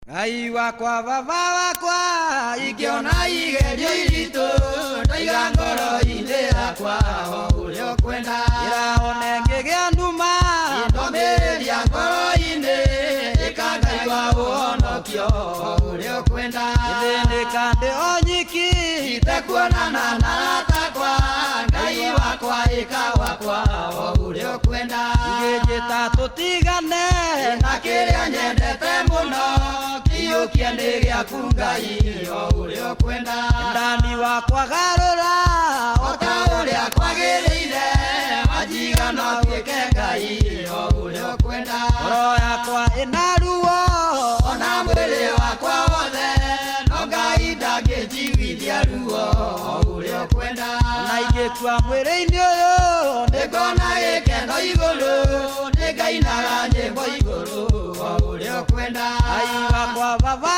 Ngai wakwa baba wakwa ingiona igerio iritu ndaiga ngoro-inĩ yakwa o ũrĩa ũkwenda ĩrahone ngĩgĩa nduma ndomĩrĩria ngoro-inĩ ĩka Ngai wa ũhonokio o ũrĩa ũkwenda ĩthĩnĩka ndĩ o nyiki itekuonana na arata akwa Ngai wakwa ĩka wakwa o ũrĩa ũkwenda ngĩnjĩta tũtigane na kĩrĩa nyendete mũno kiukia nĩ gĩaku Ngai o ũrĩa ũkwenda ndani wakwa garũra o ta ũrĩa kwagĩrĩire wanjiga no tuĩke Ngai o ũrĩa ũkwenda ngoro yakwa ĩna ruo ona mwĩrĩ wakwa wothe no Ngai ndangĩnjiguithia ruo o ũrĩa ũkwenda ona ingĩkua mwĩrĩ-inĩ ũyũ nĩngona gĩkeno igũrũ nĩngainaga nyĩmbo igũrũ o ũrĩa ũkwenda Ngai wakwa baba